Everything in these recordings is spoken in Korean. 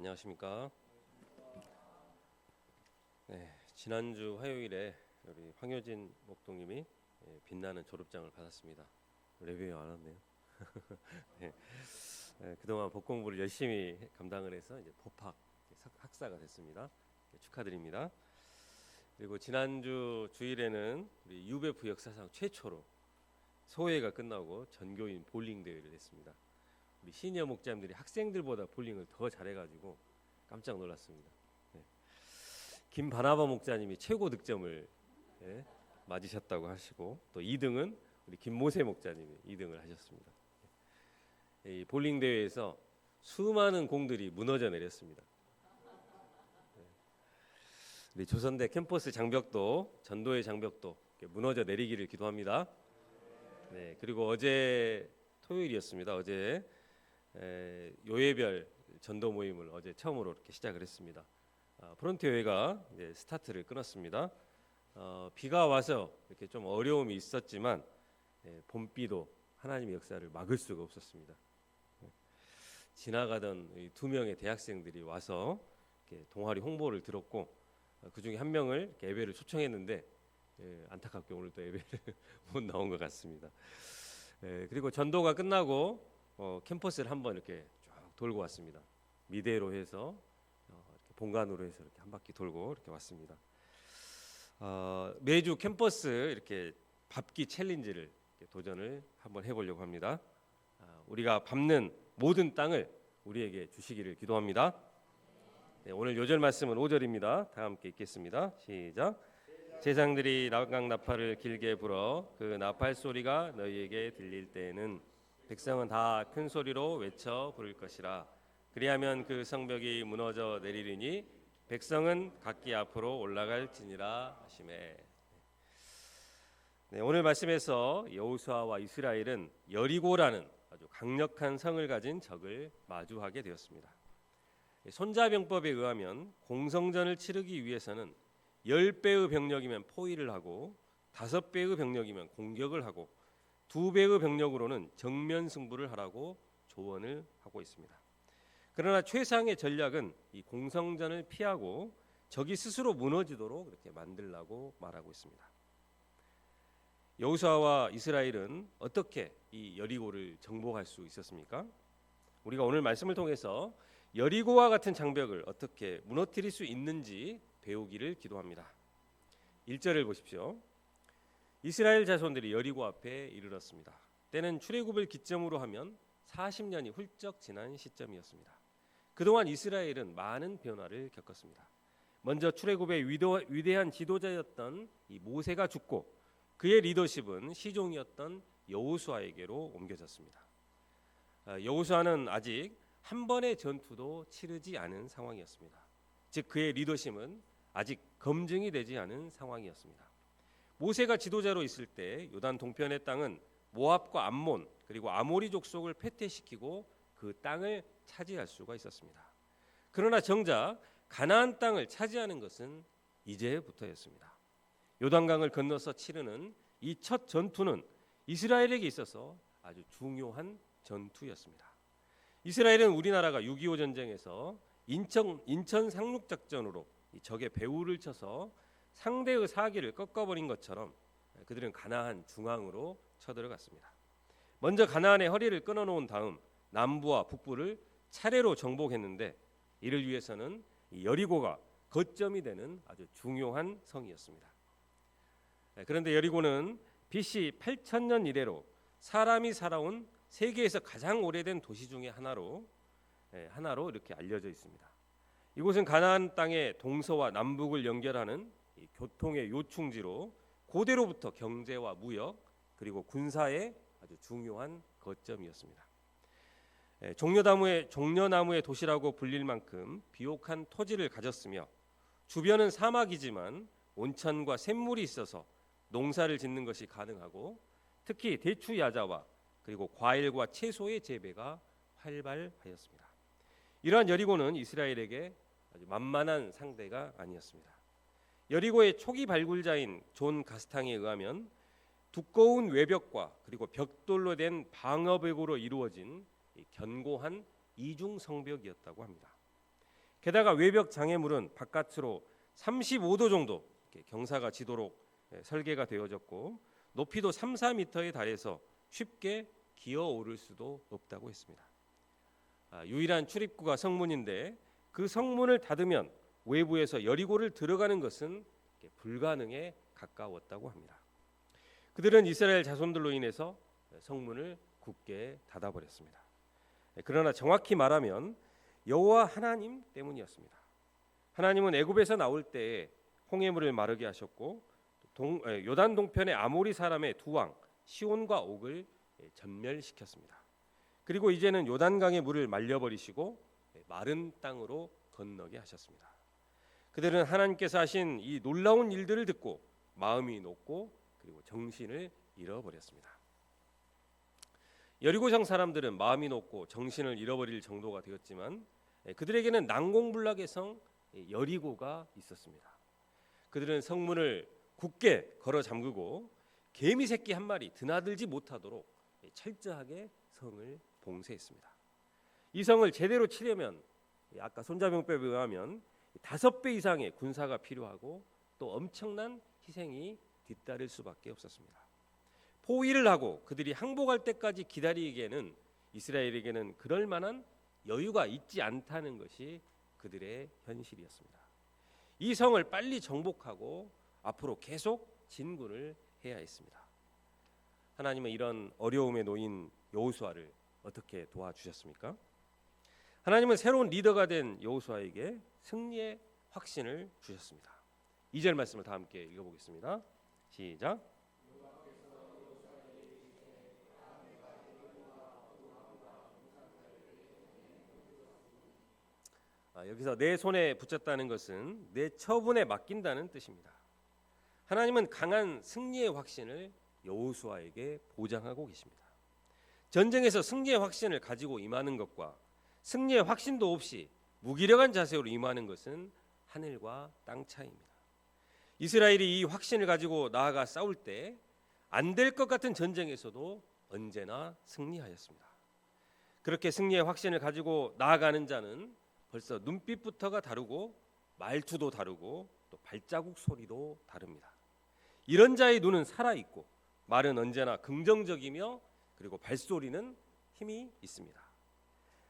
안녕하십니까? 네, 지난주 화요일에 우리 황효진 목동님이 빛나는 졸업장을 받았습니다. 레벨이 안 왔네요. 네, 그동안 법 공부를 열심히 감당을 해서 이제 법학 학사가 됐습니다. 축하드립니다. 그리고 지난주 주일에는 우리 UBF 역사상 최초로 소회가 끝나고 전교인 볼링 대회를 했습니다. 우리 시니어 목자님들이 학생들보다 볼링을 더 잘해가지고 깜짝 놀랐습니다. 네. 김바나바 목자님이 최고 득점을 맞으셨다고 하시고, 또 2등은 우리 김모세 목자님이 2등을 하셨습니다. 이 볼링 대회에서 수많은 공들이 무너져 내렸습니다. 우리 조선대 캠퍼스 장벽도, 전도의 장벽도 무너져 내리기를 기도합니다. 네, 그리고 어제 토요일이었습니다. 어제 요예별 전도 모임을 어제 처음으로 이렇게 시작을 했습니다. 프론트 교회가 이제 스타트를 끊었습니다. 비가 와서 이렇게 좀 어려움이 있었지만 봄비도 하나님의 역사를 막을 수가 없었습니다. 지나가던 이 2명의 대학생들이 와서 이렇게 동아리 홍보를 들었고, 그 중에 한 명을 예배를 초청했는데 안타깝게 오늘 또 예배를 못 나온 것 같습니다. 그리고 전도가 끝나고 캠퍼스를 한번 이렇게 쭉 돌고 왔습니다. 미대로 해서 이렇게 본관으로 해서 이렇게 한 바퀴 돌고 이렇게 왔습니다. 매주 캠퍼스 이렇게 밟기 챌린지를 이렇게 도전을 한번 해보려고 합니다. 우리가 밟는 모든 땅을 우리에게 주시기를 기도합니다. 네, 오늘 요절 말씀은 5절입니다. 다 함께 읽겠습니다. 시작. 제장들이 나강 나팔을 길게 불어 그 나팔 소리가 너희에게 들릴 때에는 백성은 다 큰 소리로 외쳐 부를 것이라. 그리하면 그 성벽이 무너져 내리리니 백성은 각기 앞으로 올라갈지니라 하시매. 네, 오늘 말씀에서 여호수아와 이스라엘은 여리고라는 아주 강력한 성을 가진 적을 마주하게 되었습니다. 손자병법에 의하면 공성전을 치르기 위해서는 10배의 병력이면 포위를 하고 5배의 병력이면 공격을 하고 2배의 병력으로는 정면 승부를 하라고 조언을 하고 있습니다. 그러나 최상의 전략은 이 공성전을 피하고 적이 스스로 무너지도록 이렇게 만들라고 말하고 있습니다. 여호수아와 이스라엘은 어떻게 이 여리고를 정복할 수 있었습니까? 우리가 오늘 말씀을 통해서 여리고와 같은 장벽을 어떻게 무너뜨릴 수 있는지 배우기를 기도합니다. 1절을 보십시오. 이스라엘 자손들이 여리고 앞에 이르렀습니다. 때는 출애굽을 기점으로 하면 40년이 훌쩍 지난 시점이었습니다. 그동안 이스라엘은 많은 변화를 겪었습니다. 먼저 출애굽의 위대한 지도자였던 이 모세가 죽고 그의 리더십은 시종이었던 여호수아에게로 옮겨졌습니다. 여호수아는 아직 한 번의 전투도 치르지 않은 상황이었습니다. 즉 그의 리더십은 아직 검증이 되지 않은 상황이었습니다. 모세가 지도자로 있을 때 요단 동편의 땅은 모압과 암몬 그리고 아모리 족속을 패퇴시키고 그 땅을 차지할 수가 있었습니다. 그러나 정작 가나안 땅을 차지하는 것은 이제부터였습니다. 요단강을 건너서 치르는 이 첫 전투는 이스라엘에게 있어서 아주 중요한 전투였습니다. 이스라엘은 우리나라가 6.25 전쟁에서 인천 상륙작전으로 적의 배후를 쳐서 상대의 사기를 꺾어버린 것처럼 그들은 가나안 중앙으로 쳐들어갔습니다. 먼저 가나안의 허리를 끊어놓은 다음 남부와 북부를 차례로 정복했는데 이를 위해서는 여리고가 거점이 되는 아주 중요한 성이었습니다. 그런데 여리고는 BC 8000년 이래로 사람이 살아온 세계에서 가장 오래된 도시 중에 하나로 이렇게 알려져 있습니다. 이곳은 가나안 땅의 동서와 남북을 연결하는 교통의 요충지로 고대로부터 경제와 무역 그리고 군사의 아주 중요한 거점이었습니다. 종려나무의 도시라고 불릴 만큼 비옥한 토지를 가졌으며 주변은 사막이지만 온천과 샘물이 있어서 농사를 짓는 것이 가능하고 특히 대추 야자와 그리고 과일과 채소의 재배가 활발하였습니다. 이러한 여리고는 이스라엘에게 아주 만만한 상대가 아니었습니다. 여리고의 초기 발굴자인 존 가스탕에 의하면 두꺼운 외벽과 그리고 벽돌로 된 방어벽으로 이루어진 견고한 이중 성벽이었다고 합니다. 게다가 외벽 장애물은 바깥으로 35도 정도 경사가 지도록 설계가 되어졌고 높이도 3, 4m에 달해서 쉽게 기어 오를 수도 없다고 했습니다. 유일한 출입구가 성문인데 그 성문을 닫으면 외부에서 여리고를 들어가는 것은 불가능에 가까웠다고 합니다. 그들은 이스라엘 자손들로 인해서 성문을 굳게 닫아버렸습니다. 그러나 정확히 말하면 여호와 하나님 때문이었습니다. 하나님은 애굽에서 나올 때에 홍해물을 마르게 하셨고 요단 동편의 아모리 사람의 두 왕 시온과 옥을 전멸시켰습니다. 그리고 이제는 요단강의 물을 말려버리시고 마른 땅으로 건너게 하셨습니다. 그들은 하나님께서 하신 이 놀라운 일들을 듣고 마음이 녹고 그리고 정신을 잃어버렸습니다. 여리고성 사람들은 마음이 녹고 정신을 잃어버릴 정도가 되었지만 그들에게는 난공불락의 성 여리고가 있었습니다. 그들은 성문을 굳게 걸어 잠그고 개미 새끼 한 마리 드나들지 못하도록 철저하게 성을 봉쇄했습니다. 이 성을 제대로 치려면 아까 손자병법에 의하면 5배 이상의 군사가 필요하고 또 엄청난 희생이 뒤따를 수밖에 없었습니다. 포위를 하고 그들이 항복할 때까지 기다리기에는 이스라엘에게는 그럴 만한 여유가 있지 않다는 것이 그들의 현실이었습니다. 이 성을 빨리 정복하고 앞으로 계속 진군을 해야 했습니다. 하나님은 이런 어려움에 놓인 여호수아를 어떻게 도와주셨습니까? 하나님은 새로운 리더가 된 여호수아에게 승리의 확신을 주셨습니다. 2절 말씀을 다 함께 읽어보겠습니다. 시작. 여기서 내 손에 붙였다는 것은 내 처분에 맡긴다는 뜻입니다. 하나님은 강한 승리의 확신을 여호수아에게 보장하고 계십니다. 전쟁에서 승리의 확신을 가지고 임하는 것과 승리의 확신도 없이 무기력한 자세로 임하는 것은 하늘과 땅 차이입니다. 이스라엘이 이 확신을 가지고 나아가 싸울 때 안 될 것 같은 전쟁에서도 언제나 승리하였습니다. 그렇게 승리의 확신을 가지고 나아가는 자는 벌써 눈빛부터가 다르고 말투도 다르고 또 발자국 소리도 다릅니다. 이런 자의 눈은 살아있고 말은 언제나 긍정적이며 그리고 발소리는 힘이 있습니다.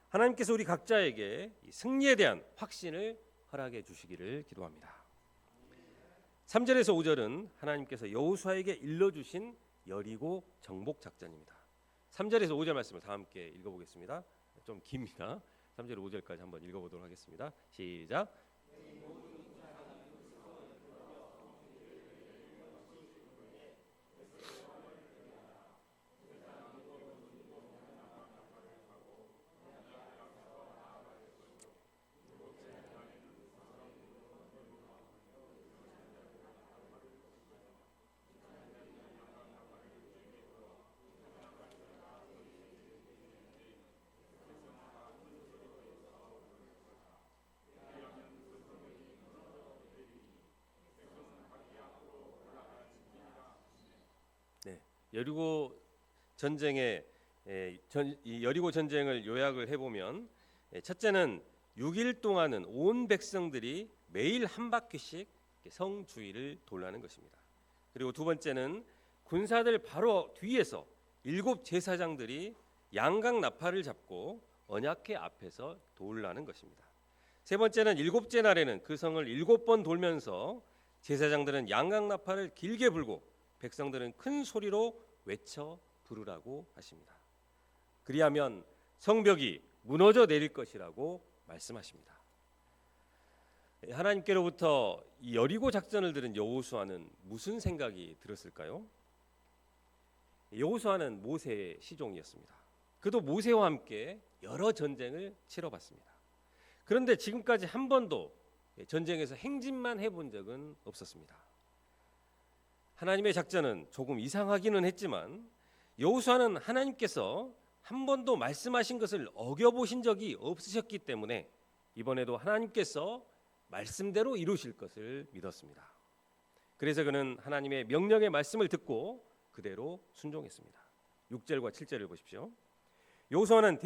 하나님께서 우리 각자에게 승리에 대한 확신을 허락해 주시기를 기도합니다. 3절에서 5절은 하나님께서 여호수아에게 일러주신 여리고 정복 작전입니다. 3절에서 5절 말씀을 다 함께 읽어보겠습니다. 좀 깁니다. 3절 5절까지 한번 읽어보도록 하겠습니다. 시작. 여리고 전쟁의 이 여리고 전쟁을 요약을 해보면 첫째는 6일 동안은 온 백성들이 매일 한 바퀴씩 성 주위를 돌라는 것입니다. 그리고 두 번째는 군사들 바로 뒤에서 7 제사장들이 양각 나팔을 잡고 언약궤 앞에서 돌라는 것입니다. 세 번째는 7째 날에는 그 성을 7번 돌면서 제사장들은 양각 나팔을 길게 불고 백성들은 큰 소리로 외쳐 부르라고 하십니다. 그리하면 성벽이 무너져 내릴 것이라고 말씀하십니다. 하나님께로부터 이 여리고 작전을 들은 여호수아는 무슨 생각이 들었을까요? 여호수아는 모세의 시종이었습니다. 그도 모세와 함께 여러 전쟁을 치러봤습니다. 그런데 지금까지 한 번도 전쟁에서 행진만 해본 적은 없었습니다. 하나님의 작전은 조금 이상하기는 했지만 여호수아는 하나님께서 한 번도 말씀하신 것을 어겨보신 적이 없으셨기 때문에 이번에도 하나님께서 말씀대로 이루실 것을 믿었습니다. 그래서 그는 하나님의 명령의 말씀을 듣고 그대로 순종했습니다. 6절과 7절을 보십시오. 여호수아는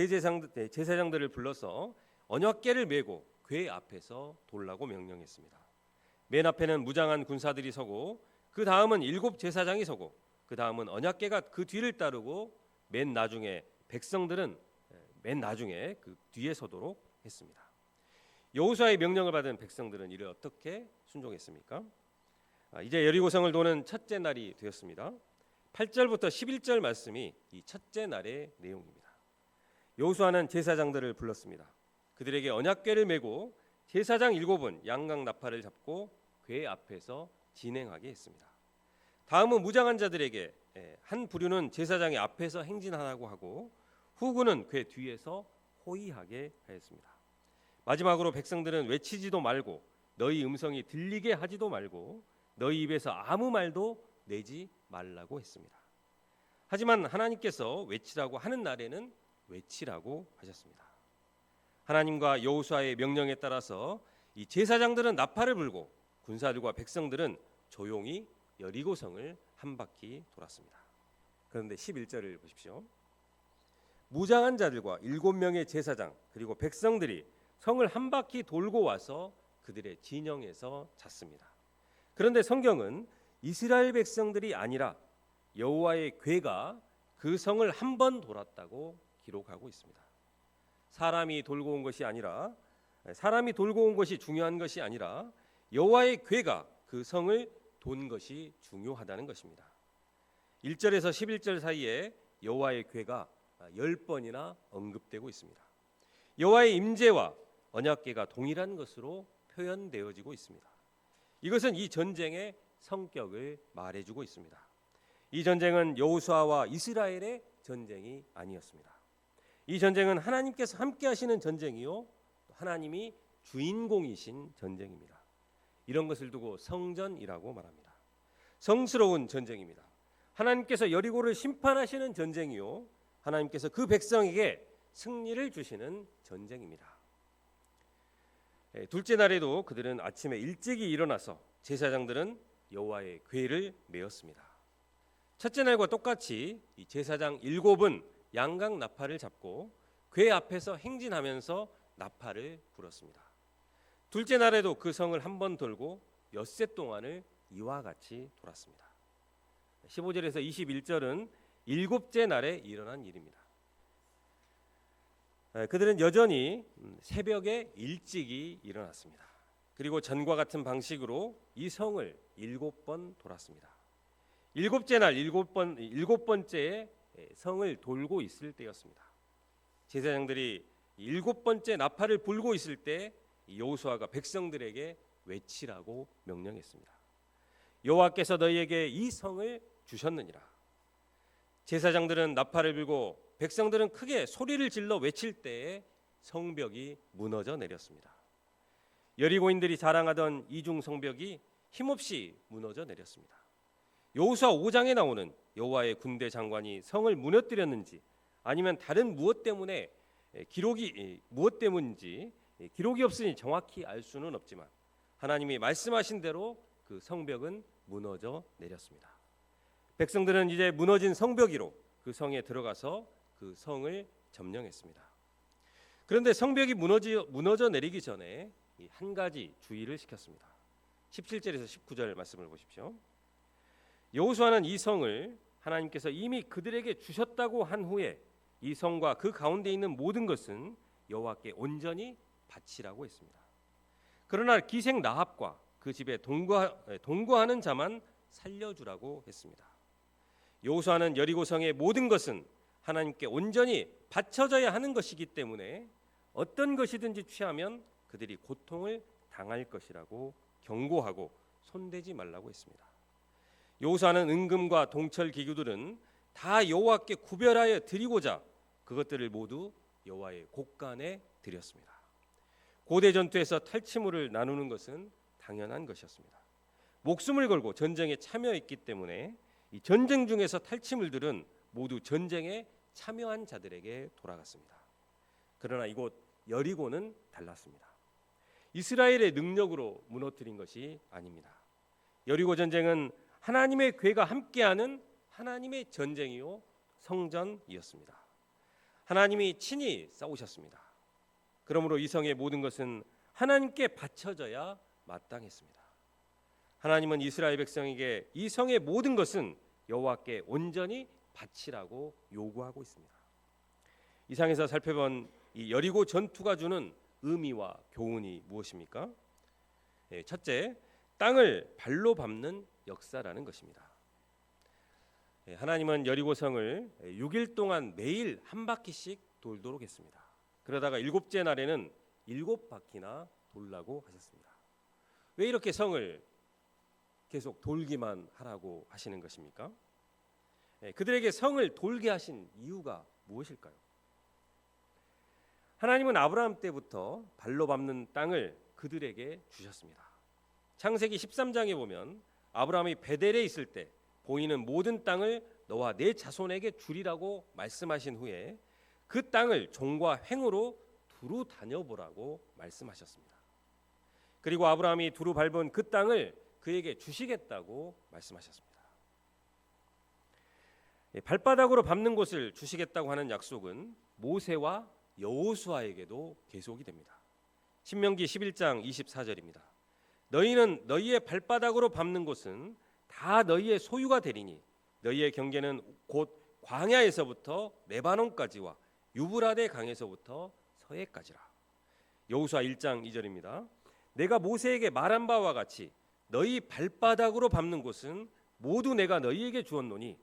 제사장들을 불러서 언약궤를 메고 궤 앞에서 돌라고 명령했습니다. 맨 앞에는 무장한 군사들이 서고 그 다음은 7 제사장이 서고 그 다음은 언약궤가 그 뒤를 따르고 맨 나중에 백성들은 맨 나중에 그 뒤에 서도록 했습니다. 여호수아의 명령을 받은 백성들은 이를 어떻게 순종했습니까? 이제 여리고성을 도는 첫째 날이 되었습니다. 8절부터 11절 말씀이 이 첫째 날의 내용입니다. 여호수아는 제사장들을 불렀습니다. 그들에게 언약궤를 메고 제사장 7은 양각 나팔을 잡고 궤 앞에서 진행하게 했습니다. 다음은 무장한 자들에게 한 부류는 제사장의 앞에서 행진하라고 하고 후군은 궤 뒤에서 호위하게 하였습니다. 마지막으로 백성들은 외치지도 말고 너희 음성이 들리게 하지도 말고 너희 입에서 아무 말도 내지 말라고 했습니다. 하지만 하나님께서 외치라고 하는 날에는 외치라고 하셨습니다. 하나님과 여호수아의 명령에 따라서 이 제사장들은 나팔을 불고 군사들과 백성들은 조용히 여리고성을 한 바퀴 돌았습니다. 그런데 11절을 보십시오. 무장한 자들과 7명의 제사장 그리고 백성들이 성을 한 바퀴 돌고 와서 그들의 진영에서 잤습니다. 그런데 성경은 이스라엘 백성들이 아니라 여호와의 궤가 그 성을 한 번 돌았다고 기록하고 있습니다. 사람이 돌고 온 것이 중요한 것이 아니라 여호와의 궤가 그 성을 돈 것이 중요하다는 것입니다. 1절에서 11절 사이에 여호와의 궤가 10번이나 언급되고 있습니다. 여호와의 임재와 언약궤가 동일한 것으로 표현되어지고 있습니다. 이것은 이 전쟁의 성격을 말해주고 있습니다. 이 전쟁은 여호수아와 이스라엘의 전쟁이 아니었습니다. 이 전쟁은 하나님께서 함께 하시는 전쟁이요 하나님이 주인공이신 전쟁입니다. 이런 것을 두고 성전이라고 말합니다. 성스러운 전쟁입니다. 하나님께서 여리고를 심판하시는 전쟁이요 하나님께서 그 백성에게 승리를 주시는 전쟁입니다. 둘째 날에도 그들은 아침에 일찍이 일어나서 제사장들은 여호와의 궤를 메었습니다. 첫째 날과 똑같이 이 제사장 7은 양각 나팔을 잡고 궤 앞에서 행진하면서 나팔을 불었습니다. 둘째 날에도 그 성을 한 번 돌고 엿새 동안을 이와 같이 돌았습니다. 15절에서 21절은 7째 날에 일어난 일입니다. 그들은 여전히 새벽에 일찍이 일어났습니다. 그리고 전과 같은 방식으로 이 성을 7번 돌았습니다. 7째 날 7번째 성을 돌고 있을 때였습니다. 제사장들이 7번째 나팔을 불고 있을 때 여호수아가 백성들에게 외치라고 명령했습니다. 여호와께서 너희에게 이 성을 주셨느니라. 제사장들은 나팔을 불고 백성들은 크게 소리를 질러 외칠 때에 성벽이 무너져 내렸습니다. 여리고인들이 자랑하던 이중 성벽이 힘없이 무너져 내렸습니다. 여호수아 5장에 나오는 여호와의 군대 장관이 성을 무너뜨렸는지 아니면 다른 무엇 때문에 무엇 때문인지 기록이 없으니 정확히 알 수는 없지만 하나님이 말씀하신 대로 그 성벽은 무너져 내렸습니다. 백성들은 이제 무너진 성벽 위로 그 성에 들어가서 그 성을 점령했습니다. 그런데 성벽이 무너져 내리기 전에 한 가지 주의를 시켰습니다. 17절에서 19절 말씀을 보십시오. 여호수아는 이 성을 하나님께서 이미 그들에게 주셨다고 한 후에 이 성과 그 가운데 있는 모든 것은 여호와께 온전히 바치라고 했습니다. 그러나 기생 라합과 그 집에 동거하는 자만 살려주라고 했습니다. 여호수아는 여리고성의 모든 것은 하나님께 온전히 바쳐져야 하는 것이기 때문에 어떤 것이든지 취하면 그들이 고통을 당할 것이라고 경고하고 손대지 말라고 했습니다. 여호수아는 은금과 동철 기구들은 다 여호와께 구별하여 드리고자 그것들을 모두 여호와의 곳간에 드렸습니다. 고대 전투에서 탈취물을 나누는 것은 당연한 것이었습니다. 목숨을 걸고 전쟁에 참여했기 때문에 이 전쟁 중에서 탈취물들은 모두 전쟁에 참여한 자들에게 돌아갔습니다. 그러나 이곳 여리고는 달랐습니다. 이스라엘의 능력으로 무너뜨린 것이 아닙니다. 여리고 전쟁은 하나님의 궤가 함께하는 하나님의 전쟁이요 하나님이 친히 싸우셨습니다. 그러므로 이 성의 모든 것은 하나님께 바쳐져야 마땅했습니다. 하나님은 이스라엘 백성에게 이 성의 모든 것은 여호와께 온전히 바치라고 요구하고 있습니다. 이상에서 살펴본 이 여리고 전투가 주는 의미와 교훈이 무엇입니까? 첫째, 땅을 발로 밟는 역사라는 것입니다. 하나님은 여리고 성을 6일 동안 매일 한 바퀴씩 돌도록 했습니다. 그러다가 7째 날에는 7바퀴나 돌라고 하셨습니다. 왜 이렇게 성을 계속 돌기만 하라고 하시는 것입니까? 그들에게 성을 돌게 하신 이유가 무엇일까요? 하나님은 아브라함 때부터 발로 밟는 땅을 그들에게 주셨습니다. 창세기 13장에 보면 아브라함이 베델에 있을 때 보이는 모든 땅을 너와 내 자손에게 주리라고 말씀하신 후에 그 땅을 종과 횡으로 두루 다녀보라고 말씀하셨습니다. 그리고 아브라함이 두루 밟은 그 땅을 그에게 주시겠다고 말씀하셨습니다. 발바닥으로 밟는 곳을 주시겠다고 하는 약속은 모세와 여호수아에게도 계속이 됩니다. 신명기 11장 24절입니다. 너희는 너희의 발바닥으로 밟는 곳은 다 너희의 소유가 되리니 너희의 경계는 곧 광야에서부터 레바논까지와 유브라데 강에서부터 서해까지라. 여호수아 1장 2절입니다. 내가 모세에게 말한 바와 같이 너희 발바닥으로 밟는 곳은 모두 내가 너희에게 주었노니.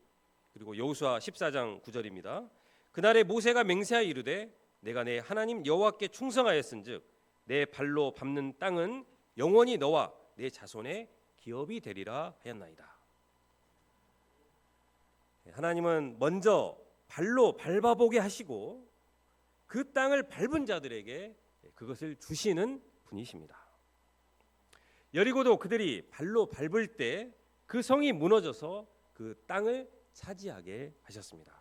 그리고 여호수아 14장 9절입니다. 그날에 모세가 맹세하여 이르되 내가 내 하나님 여호와께 충성하였은즉 내 발로 밟는 땅은 영원히 너와 내 자손의 기업이 되리라 하였나이다. 하나님은 먼저 발로 밟아보게 하시고 그 땅을 밟은 자들에게 그것을 주시는 분이십니다. 여리고도 그들이 발로 밟을 때 그 성이 무너져서 그 땅을 차지하게 하셨습니다.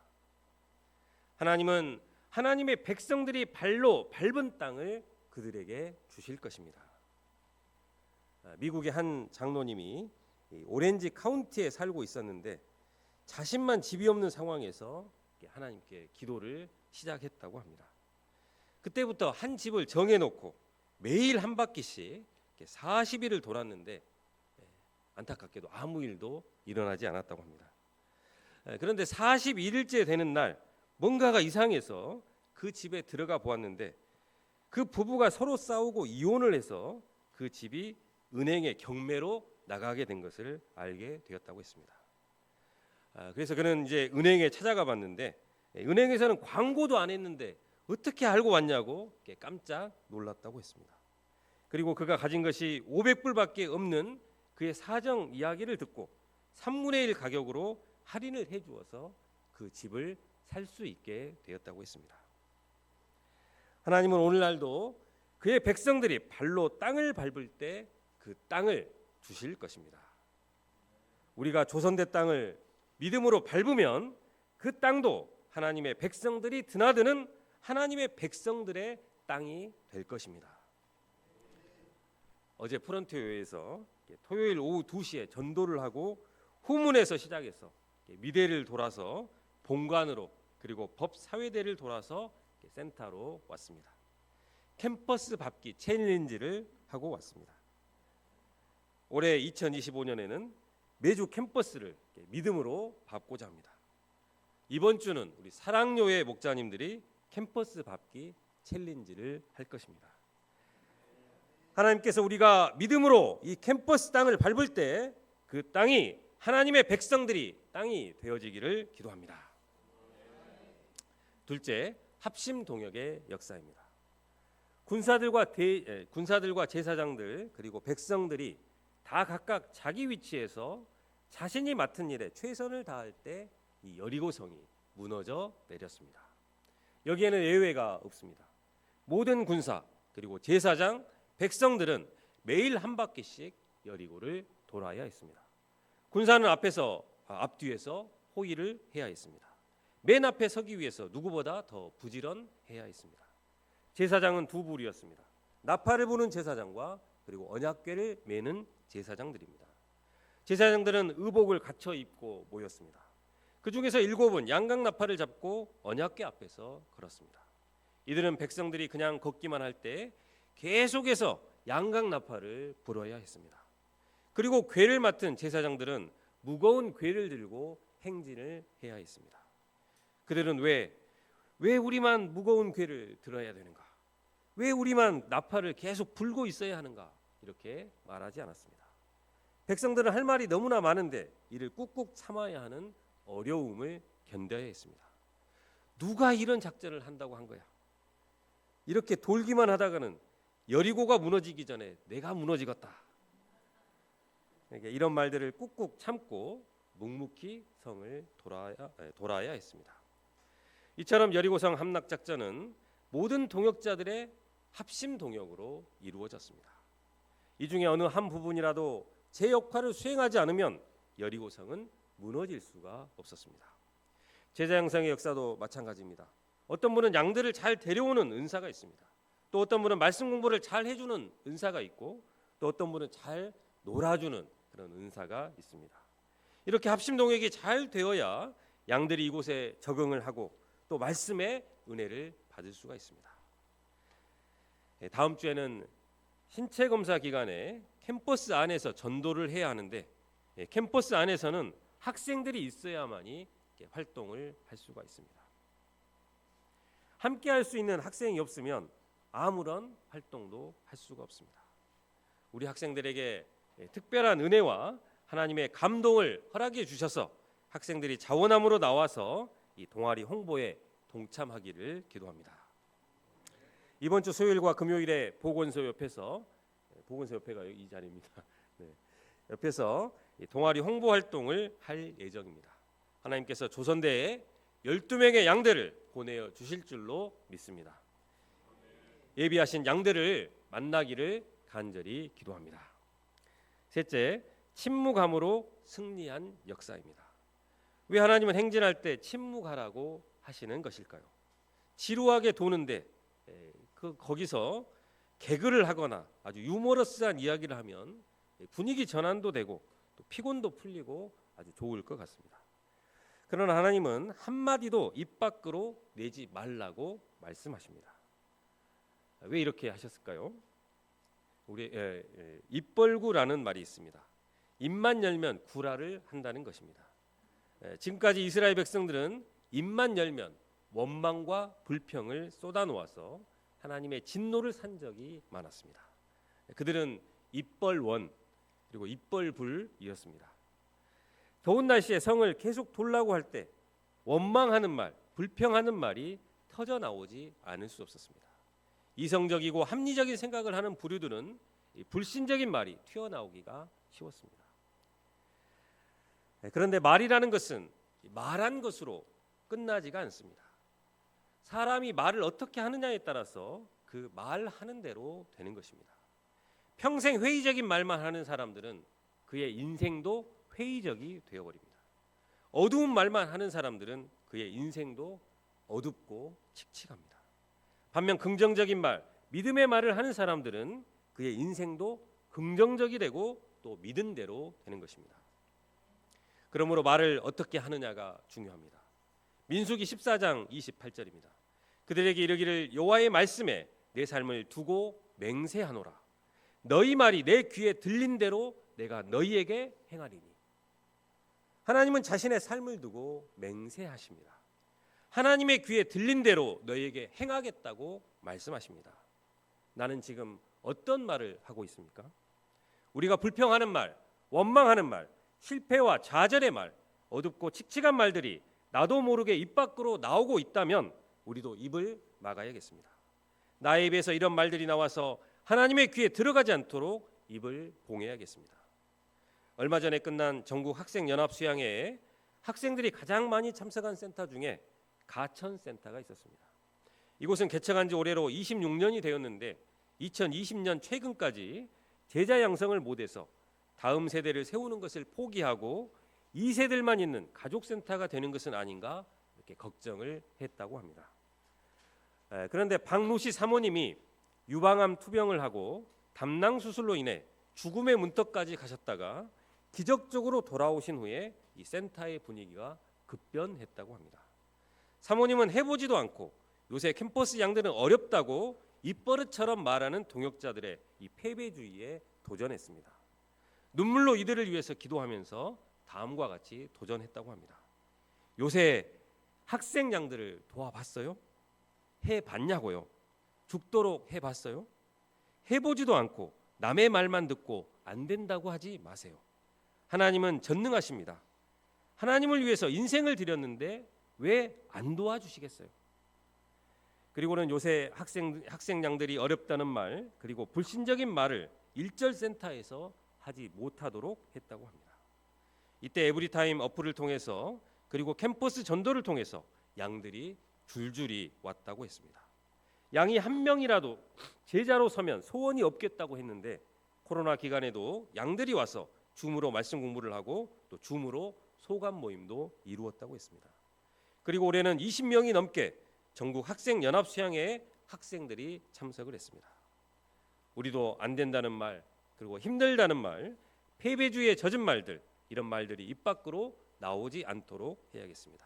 하나님은 하나님의 백성들이 발로 밟은 땅을 그들에게 주실 것입니다. 미국의 한 장로님이 오렌지 카운티에 살고 있었는데 자신만 집이 없는 상황에서 하나님께 기도를 시작했다고 합니다. 그때부터 한 집을 정해놓고 매일 한 바퀴씩 40일을 돌았는데 안타깝게도 아무 일도 일어나지 않았다고 합니다. 그런데 41일째 되는 날 뭔가가 이상해서 그 집에 들어가 보았는데 그 부부가 서로 싸우고 이혼을 해서 그 집이 은행의 경매로 나가게 된 것을 알게 되었다고 했습니다. 그래서 그는 이제 은행에 찾아가 봤는데 은행에서는 광고도 안 했는데 어떻게 알고 왔냐고 깜짝 놀랐다고 했습니다. 그리고 그가 가진 것이 500불밖에 없는 그의 사정 이야기를 듣고 3분의 1 가격으로 할인을 해주어서 그 집을 살 수 있게 되었다고 했습니다. 하나님은 오늘날도 그의 백성들이 발로 땅을 밟을 때 그 땅을 주실 것입니다. 우리가 조선대 땅을 믿음으로 밟으면 그 땅도 하나님의 백성들이 드나드는 하나님의 백성들의 땅이 될 것입니다. 어제 프런트교회에서 토요일 오후 2시에 전도를 하고 후문에서 시작해서 미대를 돌아서 본관으로 그리고 법사회대를 돌아서 센터로 왔습니다. 캠퍼스 밟기 챌린지를 하고 왔습니다. 올해 2025년에는 매주 캠퍼스를 믿음으로 밟고자 합니다. 이번 주는 우리 사랑교회 목자님들이 캠퍼스 밟기 챌린지를 할 것입니다. 하나님께서 우리가 믿음으로 이 캠퍼스 땅을 밟을 때 그 땅이 하나님의 백성들이 땅이 되어지기를 기도합니다. 둘째, 합심 동역의 역사입니다. 군사들과 제사장들 그리고 백성들이 다 각각 자기 위치에서 자신이 맡은 일에 최선을 다할 때 이 여리고성이 무너져 내렸습니다. 여기에는 예외가 없습니다. 모든 군사 그리고 제사장, 백성들은 매일 한 바퀴씩 여리고를 돌아야 했습니다. 군사는 앞뒤에서 호위를 해야 했습니다. 맨 앞에 서기 위해서 누구보다 더 부지런해야 했습니다. 제사장은 두 부류였습니다. 나팔을 부는 제사장과 그리고 언약궤를 메는 제사장들입니다. 제사장들은 의복을 갖춰 입고 모였습니다. 그 중에서 7은 양각 나팔을 잡고 언약궤 앞에서 걸었습니다. 이들은 백성들이 그냥 걷기만 할 때 계속해서 양각 나팔을 불어야 했습니다. 그리고 궤를 맡은 제사장들은 무거운 궤를 들고 행진을 해야 했습니다. 그들은 왜 우리만 무거운 궤를 들어야 되는가? 왜 우리만 나팔을 계속 불고 있어야 하는가? 이렇게 말하지 않았습니다. 백성들은 할 말이 너무나 많은데 이를 꾹꾹 참아야 하는 어려움을 견뎌야 했습니다. 누가 이런 작전을 한다고 한 거야? 이렇게 돌기만 하다가는 여리고가 무너지기 전에 내가 무너지겠다. 그러니까 이런 말들을 꾹꾹 참고 묵묵히 성을 돌아야 했습니다. 이처럼 여리고성 함락 작전은 모든 동역자들의 합심 동역으로 이루어졌습니다. 이 중에 어느 한 부분이라도 제 역할을 수행하지 않으면 여리고성은 무너질 수가 없었습니다. 제자 양성의 역사도 마찬가지입니다. 어떤 분은 양들을 잘 데려오는 은사가 있습니다. 또 어떤 분은 말씀 공부를 잘 해주는 은사가 있고, 또 어떤 분은 잘 놀아주는 그런 은사가 있습니다. 이렇게 합심 동역이 잘 되어야 양들이 이곳에 적응을 하고 또 말씀의 은혜를 받을 수가 있습니다. 다음 주에는 신체 검사 기간에 캠퍼스 안에서 전도를 해야 하는데, 캠퍼스 안에서는 학생들이 있어야만이 활동을 할 수가 있습니다. 함께 할 수 있는 학생이 없으면 아무런 활동도 할 수가 없습니다. 우리 학생들에게 특별한 은혜와 하나님의 감동을 허락해 주셔서 학생들이 자원함으로 나와서 이 동아리 홍보에 동참하기를 기도합니다. 이번 주 수요일과 금요일에 보건소 옆에서, 보건소 옆에가 이 자리입니다. 네. 옆에서 동아리 홍보 활동을 할 예정입니다. 하나님께서 조선대에 12명의 양들을 보내어 주실 줄로 믿습니다. 예비하신 양들을 만나기를 간절히 기도합니다. 셋째, 침묵함으로 승리한 역사입니다. 왜 하나님은 행진할 때 침묵하라고 하시는 것일까요? 지루하게 도는데 거기서 개그를 하거나 아주 유머러스한 이야기를 하면 분위기 전환도 되고 또 피곤도 풀리고 아주 좋을 것 같습니다. 그러나 하나님은 한마디도 입 밖으로 내지 말라고 말씀하십니다. 왜 이렇게 하셨을까요? 우리 입벌구라는 말이 있습니다. 입만 열면 구라를 한다는 것입니다. 지금까지 이스라엘 백성들은 입만 열면 원망과 불평을 쏟아놓아서 하나님의 진노를 산 적이 많았습니다. 그들은 입벌원 그리고 입벌불이었습니다. 더운 날씨에 성을 계속 돌라고 할 때 원망하는 말, 불평하는 말이 터져 나오지 않을 수 없었습니다. 이성적이고 합리적인 생각을 하는 부류들은 불신적인 말이 튀어나오기가 쉬웠습니다. 그런데 말이라는 것은 말한 것으로 끝나지가 않습니다. 사람이 말을 어떻게 하느냐에 따라서 그 말하는 대로 되는 것입니다. 평생 회의적인 말만 하는 사람들은 그의 인생도 회의적이 되어버립니다. 어두운 말만 하는 사람들은 그의 인생도 어둡고 칙칙합니다. 반면 긍정적인 말, 믿음의 말을 하는 사람들은 그의 인생도 긍정적이 되고 또 믿은 대로 되는 것입니다. 그러므로 말을 어떻게 하느냐가 중요합니다. 민수기 14장 28절입니다. 그들에게 이르기를 여호와의 말씀에 내 삶을 두고 맹세하노라. 너희 말이 내 귀에 들린 대로 내가 너희에게 행하리니. 하나님은 자신의 삶을 두고 맹세하십니다. 하나님의 귀에 들린 대로 너희에게 행하겠다고 말씀하십니다. 나는 지금 어떤 말을 하고 있습니까? 우리가 불평하는 말, 원망하는 말, 실패와 좌절의 말, 어둡고 칙칙한 말들이 나도 모르게 입 밖으로 나오고 있다면 우리도 입을 막아야겠습니다. 나의 입에서 이런 말들이 나와서 하나님의 귀에 들어가지 않도록 입을 봉해야겠습니다. 얼마 전에 끝난 전국 학생연합수양회에 학생들이 가장 많이 참석한 센터 중에 가천센터가 있었습니다. 이곳은 개척한 지 올해로 26년이 되었는데 2020년 최근까지 제자 양성을 못해서 다음 세대를 세우는 것을 포기하고 2세들만 있는 가족센터가 되는 것은 아닌가 이렇게 걱정을 했다고 합니다. 그런데 박노시 사모님이 유방암 투병을 하고 담낭 수술로 인해 죽음의 문턱까지 가셨다가 기적적으로 돌아오신 후에 이 센터의 분위기가 급변했다고 합니다. 사모님은 해보지도 않고 요새 캠퍼스 양들은 어렵다고 입버릇처럼 말하는 동역자들의 이 패배주의에 도전했습니다. 눈물로 이들을 위해서 기도하면서 다음과 같이 도전했다고 합니다. 요새 학생 양들을 도와봤어요? 해봤냐고요? 죽도록 해봤어요? 해보지도 않고 남의 말만 듣고 안 된다고 하지 마세요. 하나님은 전능하십니다. 하나님을 위해서 인생을 드렸는데 왜 안 도와주시겠어요? 그리고는 요새 학생 양들이 어렵다는 말, 그리고 불신적인 말을 일절센터에서 하지 못하도록 했다고 합니다. 이때 에브리타임 어플을 통해서 그리고 캠퍼스 전도를 통해서 양들이 줄줄이 왔다고 했습니다. 양이 한 명이라도 제자로 서면 소원이 없겠다고 했는데 코로나 기간에도 양들이 와서 줌으로 말씀 공부를 하고 또 줌으로 소감 모임도 이루었다고 했습니다. 그리고 올해는 20명이 넘게 전국 학생 연합 수양회에 학생들이 참석을 했습니다. 우리도 안 된다는 말, 그리고 힘들다는 말, 패배주의에 젖은 말들, 이런 말들이 입 밖으로 나오지 않도록 해야겠습니다.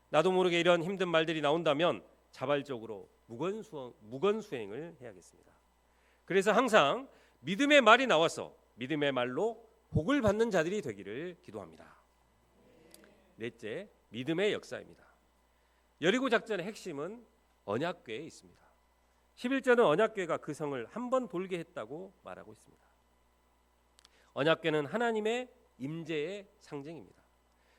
나도 모르게 이런 힘든 말들이 나온다면 자발적으로 무건수행을 해야겠습니다. 그래서 항상 믿음의 말이 나와서 믿음의 말로 복을 받는 자들이 되기를 기도합니다. 넷째, 믿음의 역사입니다. 여리고 작전의 핵심은 언약궤에 있습니다. 11절은 언약궤가 그 성을 한 번 돌게 했다고 말하고 있습니다. 언약궤는 하나님의 임재의 상징입니다.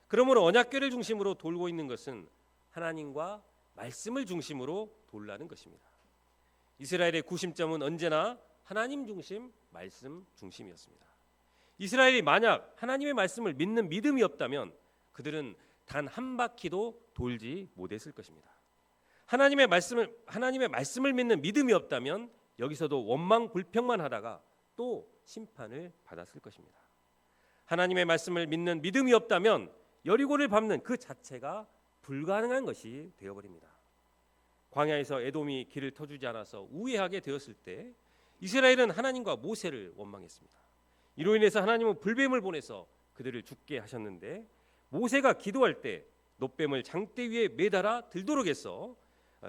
그러므로 언약궤를 중심으로 돌고 있는 것은 하나님과 말씀을 중심으로 돌라는 것입니다. 이스라엘의 구심점은 언제나 하나님 중심, 말씀 중심이었습니다. 이스라엘이 만약 하나님의 말씀을 믿는 믿음이 없다면 그들은 단 한 바퀴도 돌지 못했을 것입니다. 하나님의 말씀을 믿는 믿음이 없다면 여기서도 원망 불평만 하다가 또 심판을 받았을 것입니다. 하나님의 말씀을 믿는 믿음이 없다면 여리고를 밟는 그 자체가 불가능한 것이 되어버립니다. 광야에서 에돔이 길을 터주지 않아서 우회하게 되었을 때 이스라엘은 하나님과 모세를 원망했습니다. 이로 인해서 하나님은 불뱀을 보내서 그들을 죽게 하셨는데 모세가 기도할 때 놋뱀을 장대 위에 매달아 들도록 해서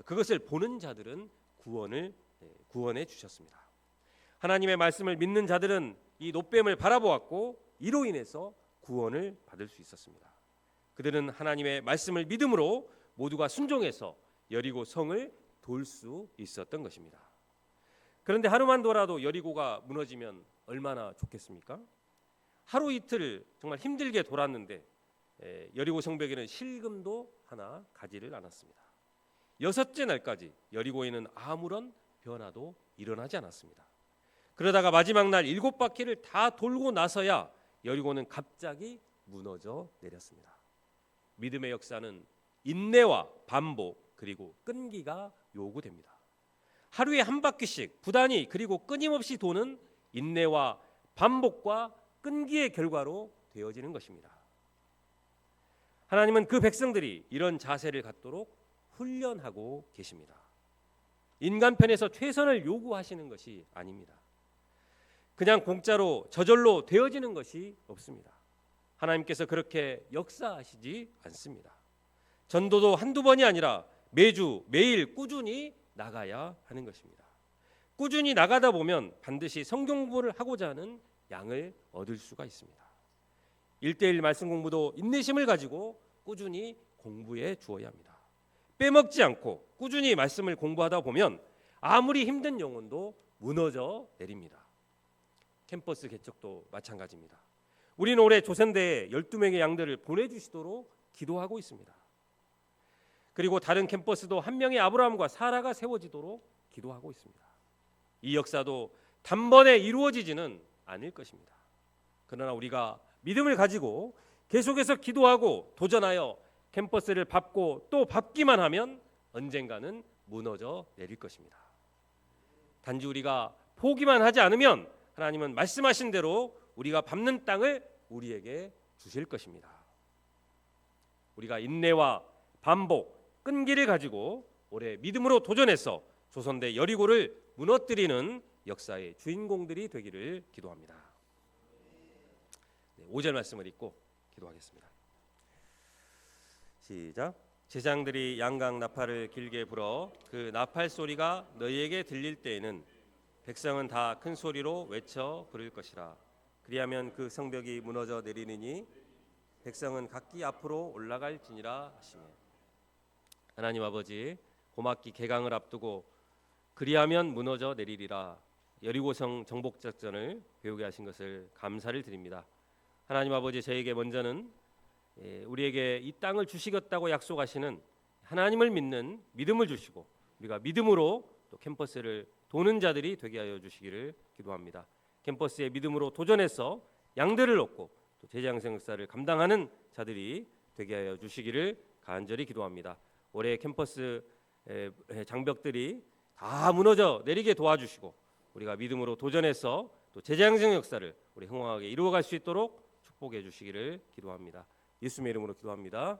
그것을 보는 자들은 구원해 주셨습니다. 하나님의 말씀을 믿는 자들은 이 놋뱀을 바라보았고 이로 인해서 구원을 받을 수 있었습니다. 그들은 하나님의 말씀을 믿음으로 모두가 순종해서 여리고 성을 돌 수 있었던 것입니다. 그런데 하루만 돌아도 여리고가 무너지면 얼마나 좋겠습니까? 하루 이틀 정말 힘들게 돌았는데 여리고 성벽에는 실금도 하나 가지를 않았습니다. 6째 날까지 여리고에는 아무런 변화도 일어나지 않았습니다. 그러다가 마지막 날 7바퀴를 다 돌고 나서야 여리고는 갑자기 무너져 내렸습니다. 믿음의 역사는 인내와 반복 그리고 끈기가 요구됩니다. 하루에 한 바퀴씩 부단히 그리고 끊임없이 도는 인내와 반복과 끈기의 결과로 되어지는 것입니다. 하나님은 그 백성들이 이런 자세를 갖도록 훈련하고 계십니다. 인간 편에서 최선을 요구하시는 것이 아닙니다. 그냥 공짜로 저절로 되어지는 것이 없습니다. 하나님께서 그렇게 역사하시지 않습니다. 전도도 한두 번이 아니라 매주 매일 꾸준히 나가야 하는 것입니다. 꾸준히 나가다 보면 반드시 성경 공부를 하고자 하는 양을 얻을 수가 있습니다. 1:1 말씀 공부도 인내심을 가지고 꾸준히 공부해 주어야 합니다. 빼먹지 않고 꾸준히 말씀을 공부하다 보면 아무리 힘든 영혼도 무너져 내립니다. 캠퍼스 개척도 마찬가지입니다. 우리는 올해 조선대에 12명의 양들을 보내주시도록 기도하고 있습니다. 그리고 다른 캠퍼스도 한 명의 아브라함과 사라가 세워지도록 기도하고 있습니다. 이 역사도 단번에 이루어지지는 않을 것입니다. 그러나 우리가 믿음을 가지고 계속해서 기도하고 도전하여 캠퍼스를 밟고 또 밟기만 하면 언젠가는 무너져 내릴 것입니다. 단지 우리가 포기만 하지 않으면 하나님은 말씀하신 대로 우리가 밟는 땅을 우리에게 주실 것입니다. 우리가 인내와 반복, 끈기를 가지고 올해 믿음으로 도전해서 조선대 여리고를 무너뜨리는 역사의 주인공들이 되기를 기도합니다. 5절 말씀을 읽고 기도하겠습니다. 시작. 제장들이 양각 나팔을 길게 불어 그 나팔 소리가 너희에게 들릴 때에는 백성은 다 큰 소리로 외쳐 부를 것이라. 그리하면 그 성벽이 무너져 내리느니 백성은 각기 앞으로 올라갈지니라 하시며. 하나님 아버지, 고막기 개강을 앞두고 그리하면 무너져 내리리라 여리고성 정복 작전을 배우게 하신 것을 감사를 드립니다. 하나님 아버지, 저에게 먼저는 우리에게 이 땅을 주시겠다고 약속하시는 하나님을 믿는 믿음을 주시고 우리가 믿음으로 또 캠퍼스를 도는 자들이 되게 하여 주시기를 기도합니다. 캠퍼스에 믿음으로 도전해서 양들을 얻고 또 제자양생 역사를 감당하는 자들이 되게 하여 주시기를 간절히 기도합니다. 올해 캠퍼스 장벽들이 다 무너져 내리게 도와주시고 우리가 믿음으로 도전해서 또 제자양생 역사를 우리 흥왕하게 이루어갈 수 있도록 축복해 주시기를 기도합니다. 예수님의 이름으로 기도합니다.